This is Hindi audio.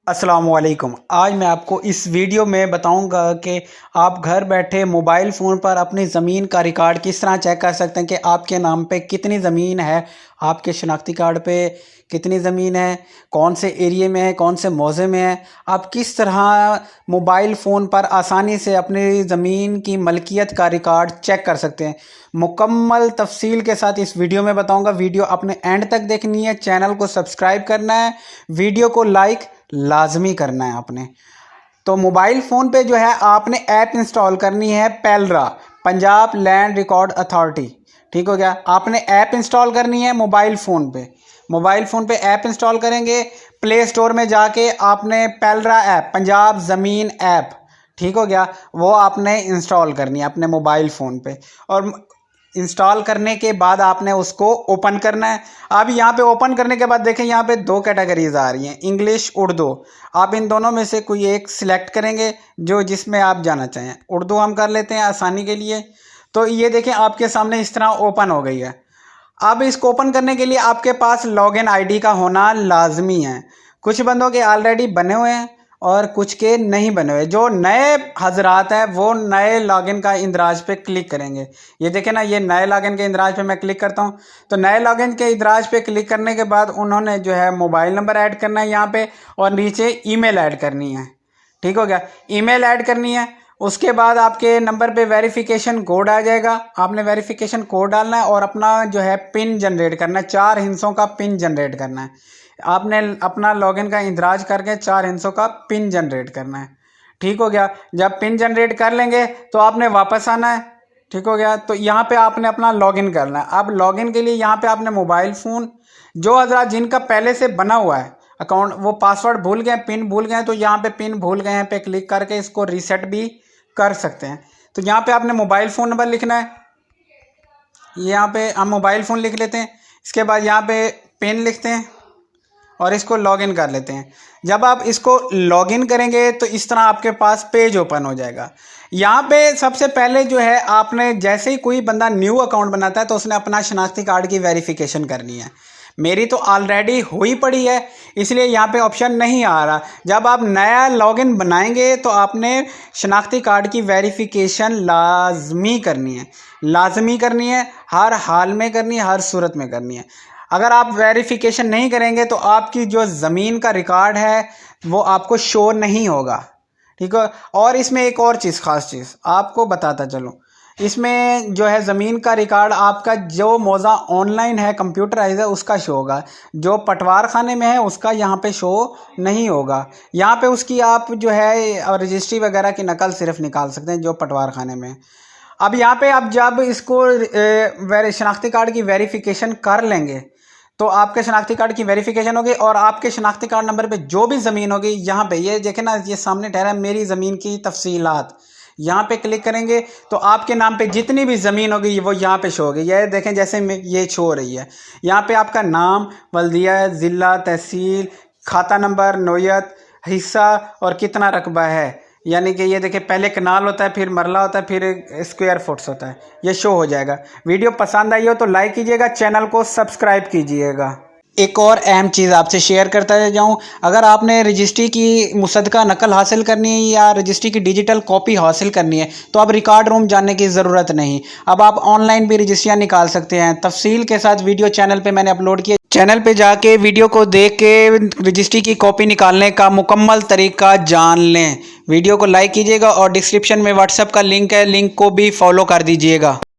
अस्सलामुअलैकुम। आज मैं आपको इस वीडियो में बताऊंगा कि आप घर बैठे मोबाइल फ़ोन पर अपनी ज़मीन का रिकॉर्ड किस तरह चेक कर सकते हैं कि आपके नाम पे कितनी ज़मीन है, आपके शनाख्ती कार्ड पे कितनी ज़मीन है, कौन से एरिए में है, कौन से मौज़े में है। आप किस तरह मोबाइल फ़ोन पर आसानी से अपनी ज़मीन की मलकियत का रिकॉर्ड चेक कर सकते हैं। मुकम्मल तफसील के साथ इस वीडियो में बताऊँगा। वीडियो अपने एंड तक देखनी है, चैनल को सब्सक्राइब करना है, वीडियो को लाइक लाजमी करना है आपने। तो मोबाइल फ़ोन पे जो है आपने ऐप इंस्टॉल करनी है, पेलरा पंजाब लैंड रिकॉर्ड अथॉरिटी। ठीक हो गया। आपने ऐप इंस्टॉल करनी है मोबाइल फ़ोन पे ऐप इंस्टॉल करेंगे। प्ले स्टोर में जाके आपने पेलरा ऐप, पंजाब ज़मीन ऐप, ठीक हो गया, वो आपने इंस्टॉल करनी है अपने मोबाइल फ़ोन पे। और इंस्टॉल करने के बाद आपने उसको ओपन करना है। अब यहाँ पे ओपन करने के बाद देखें, यहाँ पे दो कैटेगरीज आ रही हैं, इंग्लिश, उर्दू। आप इन दोनों में से कोई एक सिलेक्ट करेंगे जो जिसमें आप जाना चाहें। उर्दू हम कर लेते हैं आसानी के लिए। तो ये देखें आपके सामने इस तरह ओपन हो गई है। अब इसको ओपन करने के लिए आपके पास लॉगिन आईडी का होना लाजमी है। कुछ बंदों के ऑलरेडी बने हुए हैं और कुछ के नहीं बने हुए। जो नए हजरात हैं वो नए लॉगिन का इंदराज पे क्लिक करेंगे। ये देखें ना, ये नए लॉगिन के इंदराज पे मैं क्लिक करता हूँ। तो नए लॉगिन के इंदराज पे क्लिक करने के बाद उन्होंने जो है मोबाइल नंबर ऐड करना है यहाँ पे, और नीचे ईमेल ऐड करनी है। ठीक हो गया, ईमेल ऐड करनी है। उसके बाद आपके नंबर पे वेरिफिकेशन कोड आ जाएगा। आपने वेरिफिकेशन कोड डालना है और अपना जो है पिन जनरेट करना है। 4 हिस्सों का पिन जनरेट करना है। आपने अपना लॉगिन का इंदराज करके 4 हिस्सों का पिन जनरेट करना है। ठीक हो गया। जब पिन जनरेट कर लेंगे तो आपने वापस आना है। ठीक हो गया। तो यहाँ पे आपने अपना लॉगिन करना है। अब लॉगिन के लिए यहाँ पे आपने मोबाइल फ़ोन, जो हजरात जिनका पहले से बना हुआ है अकाउंट, वो पासवर्ड भूल गए, पिन भूल गए, तो यहाँ पे पिन भूल गए हैं पे क्लिक करके इसको रीसेट भी कर सकते हैं। तो यहाँ पे आपने मोबाइल फ़ोन नंबर लिखना है। यहाँ पे हम मोबाइल फ़ोन लिख लेते हैं। इसके बाद यहाँ पे पिन लिखते हैं और इसको लॉगिन कर लेते हैं। जब आप इसको लॉगिन करेंगे तो इस तरह आपके पास पेज ओपन हो जाएगा। यहाँ पे सबसे पहले जो है आपने, जैसे ही कोई बंदा न्यू अकाउंट बनाता है तो उसने अपना शनाख्ती कार्ड की वेरिफिकेशन करनी है। मेरी तो ऑलरेडी हुई पड़ी है, इसलिए यहाँ पे ऑप्शन नहीं आ रहा। जब आप नया लॉगिन बनाएंगे तो आपने शनाख्ती कार्ड की वेरिफिकेशन लाजमी करनी है, हर हाल में करनी है, हर सूरत में करनी है। अगर आप वेरिफिकेशन नहीं करेंगे तो आपकी जो ज़मीन का रिकॉर्ड है वो आपको शो नहीं होगा। ठीक है। और इसमें एक और चीज़, ख़ास चीज़ आपको बताता चलूँ, इसमें जो है ज़मीन का रिकॉर्ड आपका जो मौज़ा ऑनलाइन है, कंप्यूटराइज है, उसका शो होगा। जो पटवार खाने में है उसका यहाँ पे शो नहीं होगा। यहाँ पे उसकी आप जो है रजिस्ट्री वगैरह की नकल सिर्फ निकाल सकते हैं जो पटवार खाने में। अब यहाँ पे आप जब इसको शनाख्ती कार्ड की वेरिफिकेशन कर लेंगे तो आपके शनाख्ती कार्ड की वेरिफिकेशन होगी और आपके शनाख्ती कार्ड नंबर पे जो भी ज़मीन होगी, यहाँ पे ये देखें ना, ये सामने ठहरा है मेरी ज़मीन की तफसीलात। यहाँ पे क्लिक करेंगे तो आपके नाम पे जितनी भी ज़मीन होगी वो यहाँ पे शो होगी। ये देखें जैसे ये शो हो रही है। यहाँ पे आपका नाम, बल्दिया, ज़िला, तहसील, खाता नंबर, नोयत, हिस्सा और कितना रकबा है। यानी कि ये देखिए, पहले कनाल होता है, फिर मरला होता है, फिर स्क्वायर फुट्स होता है, ये शो हो जाएगा। वीडियो पसंद आई हो तो लाइक कीजिएगा, चैनल को सब्सक्राइब कीजिएगा। एक और अहम चीज़ आपसे शेयर करता जाऊँ, अगर आपने रजिस्ट्री की मुसद्दका नकल हासिल करनी है या रजिस्ट्री की डिजिटल कॉपी हासिल करनी है तो अब रिकॉर्ड रूम जाने की ज़रूरत नहीं। अब आप ऑनलाइन भी रजिस्ट्रियाँ निकाल सकते हैं। तफसील के साथ वीडियो चैनल पे मैंने अपलोड किया। चैनल पे जाके वीडियो को देख के रजिस्ट्री की कॉपी निकालने का मुकम्मल तरीका जान लें। वीडियो को लाइक कीजिएगा और डिस्क्रिप्शन में व्हाट्सएप का लिंक है, लिंक को भी फॉलो कर दीजिएगा।